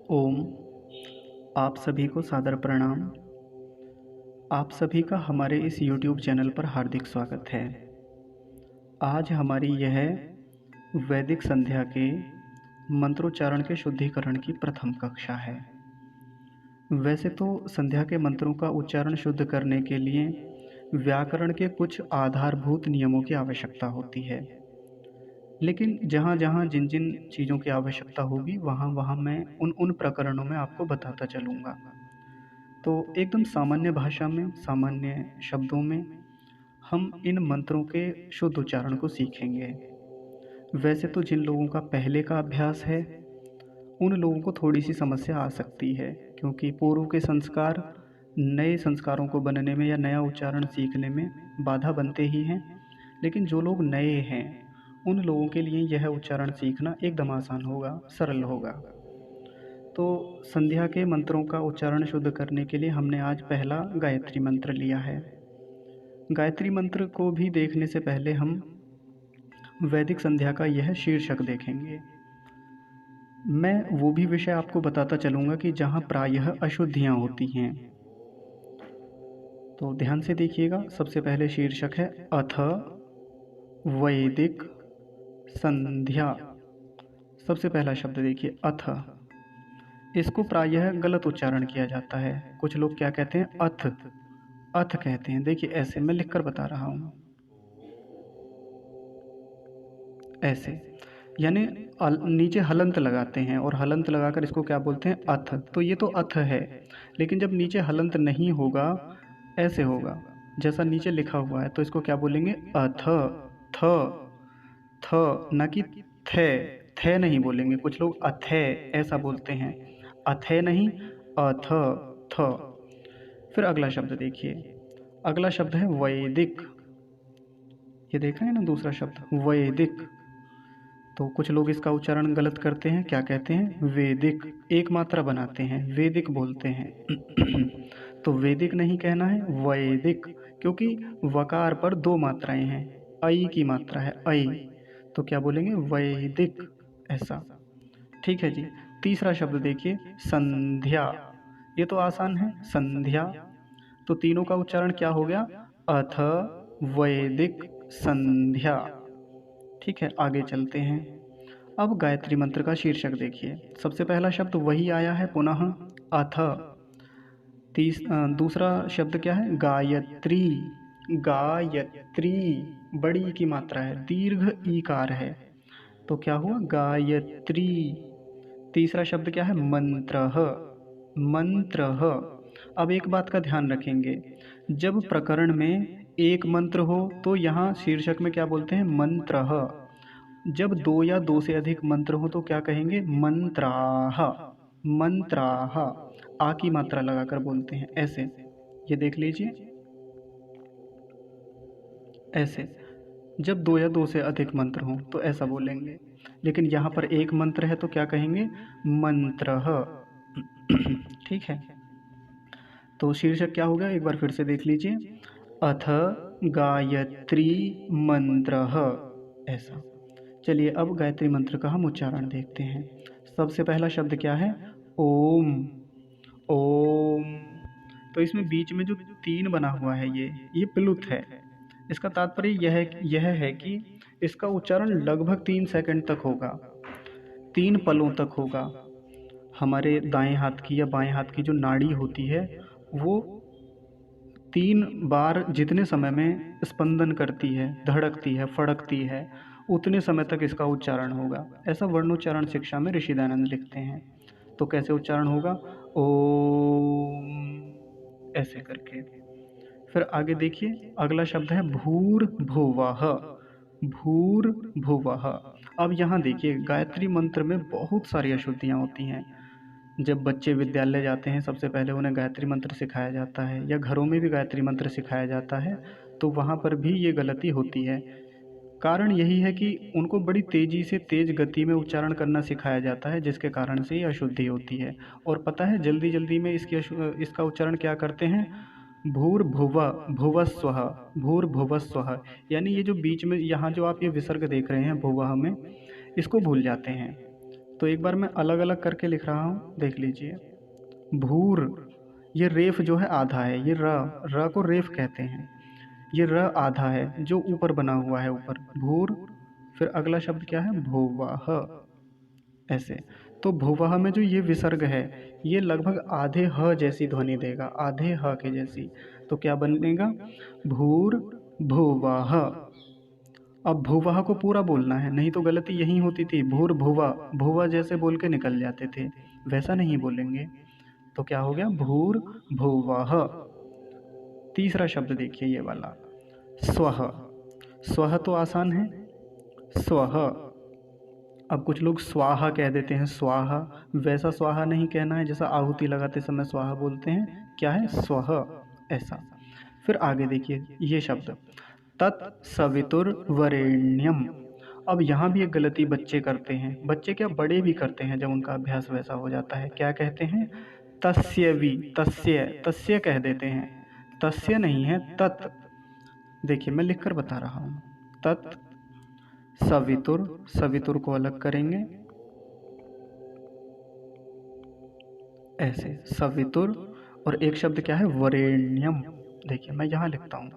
ओम। आप सभी को सादर प्रणाम। आप सभी का हमारे इस YouTube चैनल पर हार्दिक स्वागत है। आज हमारी यह वैदिक संध्या के मंत्रोच्चारण के शुद्धिकरण की प्रथम कक्षा है। वैसे तो संध्या के मंत्रों का उच्चारण शुद्ध करने के लिए व्याकरण के कुछ आधारभूत नियमों की आवश्यकता होती है, लेकिन जहाँ जहाँ जिन जिन चीज़ों की आवश्यकता होगी वहाँ वहाँ मैं उन प्रकरणों में आपको बताता चलूँगा। तो एकदम सामान्य भाषा में, सामान्य शब्दों में हम इन मंत्रों के शुद्ध उच्चारण को सीखेंगे। वैसे तो जिन लोगों का पहले का अभ्यास है उन लोगों को थोड़ी सी समस्या आ सकती है, क्योंकि पूर्व के संस्कार नए संस्कारों को बनने में या नया उच्चारण सीखने में बाधा बनते ही हैं। लेकिन जो लोग नए हैं उन लोगों के लिए यह उच्चारण सीखना एकदम आसान होगा, सरल होगा। तो संध्या के मंत्रों का उच्चारण शुद्ध करने के लिए हमने आज पहला गायत्री मंत्र लिया है। गायत्री मंत्र को भी देखने से पहले हम वैदिक संध्या का यह शीर्षक देखेंगे। मैं वो भी विषय आपको बताता चलूँगा कि जहाँ प्रायः अशुद्धियाँ होती हैं। तो ध्यान से देखिएगा। सबसे पहले शीर्षक है अथ वैदिक संध्या। सबसे पहला शब्द देखिए, अथ। इसको प्रायः गलत उच्चारण किया जाता है। कुछ लोग क्या कहते हैं, अथ अथ कहते हैं। देखिए ऐसे मैं लिखकर बता रहा हूँ, ऐसे यानी नीचे हलंत लगाते हैं और हलंत लगाकर इसको क्या बोलते हैं, अथ। तो ये तो अथ है, लेकिन जब नीचे हलंत नहीं होगा, ऐसे होगा जैसा नीचे लिखा हुआ है, तो इसको क्या बोलेंगे, अथ। थ थ ना कि थे। थे नहीं बोलेंगे। कुछ लोग अथे ऐसा बोलते हैं, अथे नहीं, अथ थ। फिर अगला शब्द देखिए। अगला शब्द है वैदिक। ये देख रहे हैं ना, दूसरा शब्द वैदिक। तो कुछ लोग इसका उच्चारण गलत करते हैं, क्या कहते हैं, वेदिक। एक मात्रा बनाते हैं, वेदिक बोलते हैं। तो वेदिक नहीं कहना है, वैदिक, क्योंकि वकार पर दो मात्राएं हैं, ऐ की मात्रा है, ऐ। तो क्या बोलेंगे, वैदिक, ऐसा। ठीक है जी। तीसरा शब्द देखिए, संध्या। ये तो आसान है, संध्या। तो तीनों का उच्चारण क्या हो गया, अथ वैदिक संध्या। ठीक है, आगे चलते हैं। अब गायत्री मंत्र का शीर्षक देखिए। सबसे पहला शब्द वही आया है, पुनः अथ। दूसरा शब्द क्या है, गायत्री। गायत्री, बड़ी की मात्रा है, दीर्घ ईकार है, तो क्या हुआ, गायत्री। तीसरा शब्द क्या है, मंत्रः। मंत्रः। अब एक बात का ध्यान रखेंगे, जब प्रकरण में एक मंत्र हो तो यहाँ शीर्षक में क्या बोलते हैं, मंत्रः। जब दो या दो से अधिक मंत्र हो तो क्या कहेंगे, मंत्राः। मंत्राः, आ की मात्रा लगाकर बोलते हैं, ऐसे। ये देख लीजिए, ऐसे। जब दो या दो से अधिक मंत्र हो तो ऐसा बोलेंगे, लेकिन यहाँ पर एक मंत्र है तो क्या कहेंगे, मंत्रः। ठीक है। तो शीर्षक क्या होगा, एक बार फिर से देख लीजिए, अथ गायत्री मंत्रः, ऐसा। चलिए अब गायत्री मंत्र का हम उच्चारण देखते हैं। सबसे पहला शब्द क्या है, ओम। ओम। तो इसमें बीच में जो तीन बना हुआ है, ये प्लुत है। इसका तात्पर्य यह है कि इसका उच्चारण लगभग 3 सेकंड तक होगा, 3 पलों तक होगा। हमारे दाएं हाथ की या बाएं हाथ की जो नाड़ी होती है वो 3 बार जितने समय में स्पंदन करती है, धड़कती है, फड़कती है, उतने समय तक इसका उच्चारण होगा। ऐसा वर्णोच्चारण शिक्षा में ऋषि दयानंद लिखते हैं। तो कैसे उच्चारण होगा, ओम, ऐसे करके। फिर आगे देखिए, अगला शब्द है भूर्भुवः। भूर्भुवः। अब यहाँ देखिए, गायत्री मंत्र में बहुत सारी अशुद्धियाँ होती हैं। जब बच्चे विद्यालय जाते हैं सबसे पहले उन्हें गायत्री मंत्र सिखाया जाता है, या घरों में भी गायत्री मंत्र सिखाया जाता है, तो वहाँ पर भी ये गलती होती है। कारण यही है कि उनको बड़ी तेज़ी से, तेज़ गति में उच्चारण करना सिखाया जाता है, जिसके कारण से ये अशुद्धि होती है। और पता है, जल्दी जल्दी में इसका उच्चारण क्या करते हैं, भूर्भुव भुवस्वः। भूर्भुवस्वः, यानी ये जो बीच में यहाँ जो आप ये विसर्ग देख रहे हैं भुवः में, इसको भूल जाते हैं। तो एक बार मैं अलग अलग करके लिख रहा हूँ, देख लीजिए। भूर, ये रेफ जो है आधा है, ये र को रेफ कहते हैं। ये र आधा है जो ऊपर बना हुआ है, ऊपर भूर। फिर अगला शब्द क्या है, भुवः, ऐसे। तो भुवः में जो ये विसर्ग है, ये लगभग आधे ह जैसी ध्वनि देगा, आधे ह के जैसी। तो क्या बनेगा, भूर भुवः। अब भुवः को पूरा बोलना है, नहीं तो गलती यही होती थी, भूर भुवा, भुवा जैसे बोल के निकल जाते थे, वैसा नहीं बोलेंगे। तो क्या हो गया, भूर भुवः। तीसरा शब्द देखिए ये वाला, स्वः। स्वः तो आसान है, स्वः। अब कुछ लोग स्वाहा कह देते हैं, स्वाहा, वैसा स्वाहा नहीं कहना है जैसा आहुति लगाते समय स्वाहा बोलते हैं। क्या है, स्वः, ऐसा। फिर आगे देखिए ये शब्द, तत्सवितुर्वरेण्यम। अब यहाँ भी एक गलती बच्चे करते हैं, बच्चे क्या बड़े भी करते हैं जब उनका अभ्यास वैसा हो जाता है। क्या कहते हैं, तस्यवि, तस्य, तस्य कह देते हैं, तस्य नहीं है, तत्। देखिए मैं लिखकर बता रहा हूँ, तत् सवितुर, सवितुर को अलग करेंगे ऐसे, सवितुर। और एक शब्द क्या है, वरेण्यम। देखिए मैं यहाँ लिखता हूँ,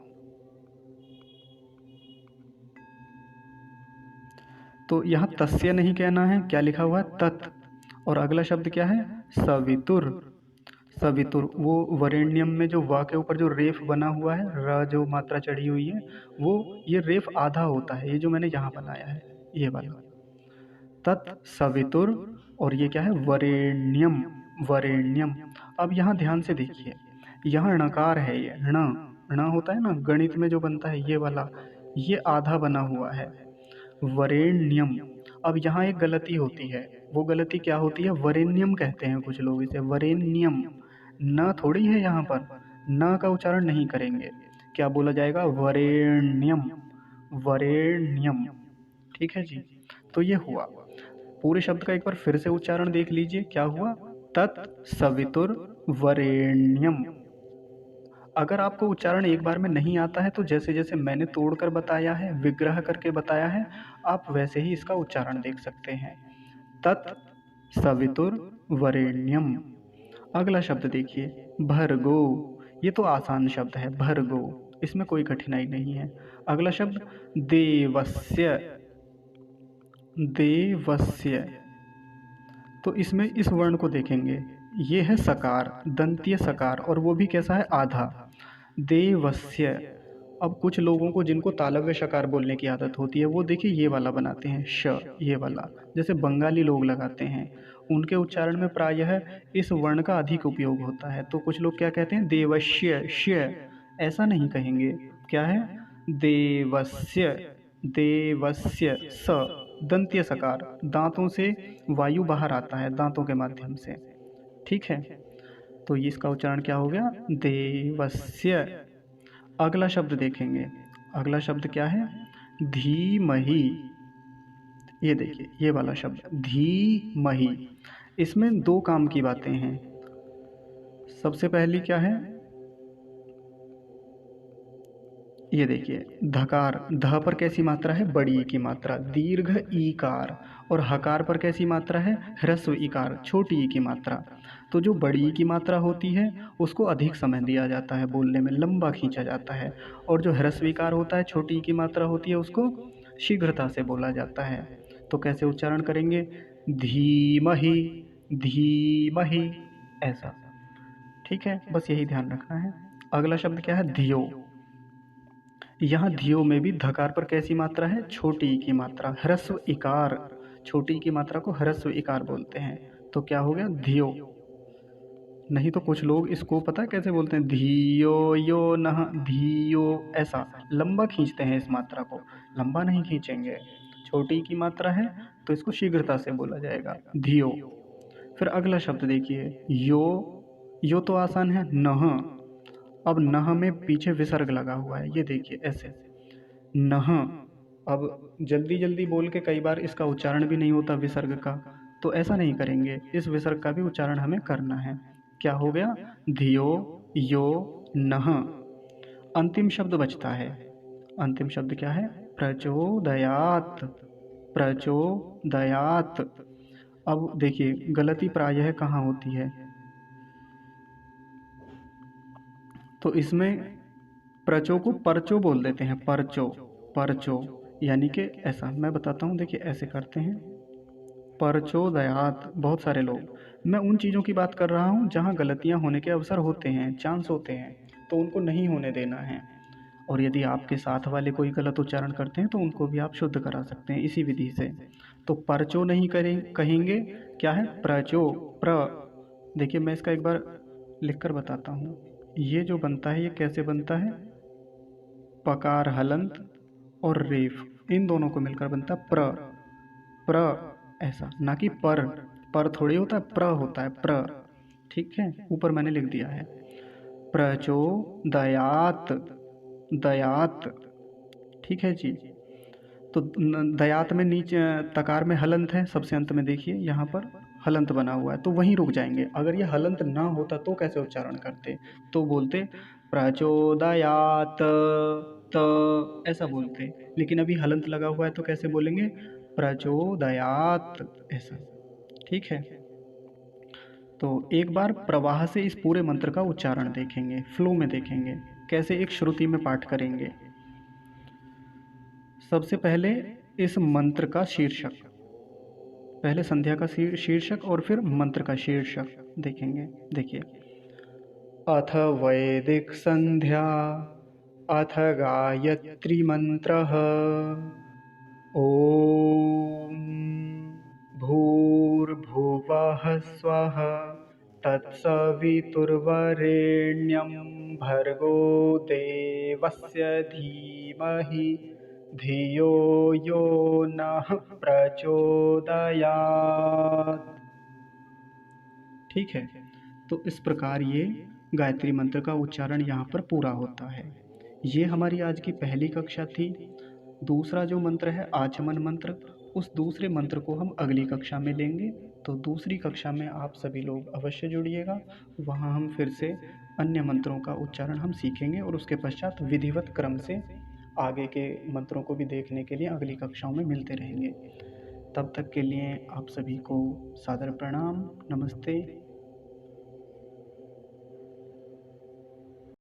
तो यहाँ तस्य नहीं कहना है, क्या लिखा हुआ है, तत्। और अगला शब्द क्या है, सवितुर। सवितुर, वो वरेण्यम में जो वा के ऊपर जो रेफ बना हुआ है, र जो मात्रा चढ़ी हुई है, वो ये रेफ आधा होता है, ये जो मैंने यहाँ बनाया है ये वाला, तत्सवितुर। और ये क्या है, वरेण्यम, वरेण्यम। अब यहाँ ध्यान से देखिए, यहाँ णकार है, ये ण, ण होता है ना गणित में जो बनता है, ये वाला, ये आधा बना हुआ है, वरेण्यम। अब यहाँ एक गलती होती है, वो गलती क्या होती है, वरेण्यम कहते हैं कुछ लोग इसे, वरेण्यम। न थोड़ी है यहाँ पर, न का उच्चारण नहीं करेंगे, क्या बोला जाएगा, वरेण्यम, वरेण्यम। ठीक है जी। तो ये हुआ पूरे शब्द का, एक बार फिर से उच्चारण देख लीजिए, क्या हुआ, तत्सवितुर वरेण्यम। अगर आपको उच्चारण एक बार में नहीं आता है तो जैसे जैसे मैंने तोड़कर बताया है, विग्रह करके बताया है, आप वैसे ही इसका उच्चारण देख सकते हैं, तत्सवितुर वरेण्यम। अगला शब्द देखिए, भर्गो। ये तो आसान शब्द है, भर्गो, इसमें कोई कठिनाई नहीं है। अगला शब्द, देवस्य, देवस्य। तो इसमें इस वर्ण को देखेंगे, ये है सकार, दंतीय सकार, और वो भी कैसा है, आधा, देवस्य। अब कुछ लोगों को जिनको तालव्य शकार बोलने की आदत होती है, वो देखिए ये वाला बनाते हैं, श, ये वाला, जैसे बंगाली लोग लगाते हैं, उनके उच्चारण में प्रायः इस वर्ण का अधिक उपयोग होता है। तो कुछ लोग क्या कहते हैं, देवस्य, श्य, ऐसा नहीं कहेंगे, क्या है, देवस्य, देवस्य, स, दंत्य सकार, दांतों से वायु बाहर आता है, दांतों के माध्यम से। ठीक है, तो ये इसका उच्चारण क्या हो गया, देवस्य। अगला शब्द देखेंगे, अगला शब्द क्या है, धीमहि। ये देखिए ये वाला शब्द, धीमहि। इसमें दो काम की बातें हैं। सबसे पहली क्या है, ये देखिए धकार, ध पर कैसी मात्रा है, बड़ी ई की मात्रा, दीर्घ ईकार। और हकार पर कैसी मात्रा है, ह्रस्व इकार, छोटी ई की मात्रा। तो जो बड़ी ई की मात्रा होती है उसको अधिक समय दिया जाता है बोलने में, लंबा खींचा जाता है। और जो ह्रस्व इकार होता है, छोटी ई की मात्रा होती है, उसको शीघ्रता से बोला जाता है। तो कैसे उच्चारण करेंगे, धीमहि, धीमहि, ऐसा। ठीक है, बस यही ध्यान रखना है। अगला शब्द क्या है, धियो। यहाँ धियो में भी धकार पर कैसी मात्रा है, छोटी ई की मात्रा, ह्रस्व इकार, छोटी ई की मात्रा को ह्रस्व इकार बोलते हैं। तो क्या हो गया, धियो। नहीं तो कुछ लोग इसको पता है कैसे बोलते हैं, धियो यो नह, धियो, ऐसा लंबा खींचते हैं इस मात्रा को, लंबा नहीं खींचेंगे, छोटी ई की मात्रा है तो इसको शीघ्रता से बोला जाएगा, धियो। फिर अगला शब्द देखिए, यो तो आसान है, नह। अब नह में पीछे विसर्ग लगा हुआ है, ये देखिए ऐसे, नह। अब जल्दी जल्दी बोल के कई बार इसका उच्चारण भी नहीं होता विसर्ग का, तो ऐसा नहीं करेंगे, इस विसर्ग का भी उच्चारण हमें करना है। क्या हो गया, धियो यो नह। अंतिम शब्द बचता है, अंतिम शब्द क्या है, प्रचोदयात, प्रचोदयात। अब देखिए गलती प्रायः कहाँ होती है, तो इसमें प्रचो को परचो बोल देते हैं, परचो, परचो, यानी कि ऐसा मैं बताता हूँ, देखिए ऐसे करते हैं, परचोदयात, बहुत सारे लोग। मैं उन चीज़ों की बात कर रहा हूँ जहाँ गलतियाँ होने के अवसर होते हैं, चांस होते हैं, तो उनको नहीं होने देना है। और यदि आपके साथ वाले कोई गलत उच्चारण करते हैं तो उनको भी आप शुद्ध करा सकते हैं इसी विधि से। तो परचो नहीं करें, कहेंगे क्या है, प्रचो, प्र। देखिए मैं इसका एक बार लिख कर बताता हूँ। ये जो बनता है ये कैसे बनता है, पकार हलंत और रेफ, इन दोनों को मिलकर बनता है प्र, प्र, ऐसा, ना कि पर थोड़ी होता है, प्र होता है, प्र। ठीक है, ऊपर मैंने लिख दिया है, प्रचोदयात, दयात। ठीक है जी। तो दयात में नीचे तकार में हलंत है, सबसे अंत में देखिए यहाँ पर हलंत बना हुआ है, तो वहीं रुक जाएंगे। अगर ये हलंत ना होता तो कैसे उच्चारण करते, तो बोलते प्रचोदयात, त ऐसा बोलते। लेकिन अभी हलंत लगा हुआ है तो कैसे बोलेंगे, प्रचोदयात, ऐसा। ठीक है, तो एक बार प्रवाह से इस पूरे मंत्र का उच्चारण देखेंगे, फ्लो में देखेंगे कैसे एक श्रुति में पाठ करेंगे। सबसे पहले इस मंत्र का शीर्षक, पहले संध्या का शीर्षक और फिर मंत्र का शीर्षक देखेंगे। देखिए, अथ वैदिक संध्या, अथ गायत्री मंत्र, ओम भूर्भुवः स्वः तत्सवितुर्वरेण्यं भर्गो देवस्य धीमहि धियो यो नः प्रचोदयात्। ठीक है, तो इस प्रकार ये गायत्री मंत्र का उच्चारण यहाँ पर पूरा होता है। ये हमारी आज की पहली कक्षा थी। दूसरा जो मंत्र है आचमन मंत्र, उस दूसरे मंत्र को हम अगली कक्षा में लेंगे। तो दूसरी कक्षा में आप सभी लोग अवश्य जुड़िएगा, वहाँ हम फिर से अन्य मंत्रों का उच्चारण हम सीखेंगे और उसके पश्चात विधिवत क्रम से आगे के मंत्रों को भी देखने के लिए अगली कक्षाओं में मिलते रहेंगे। तब तक के लिए आप सभी को सादर प्रणाम, नमस्ते,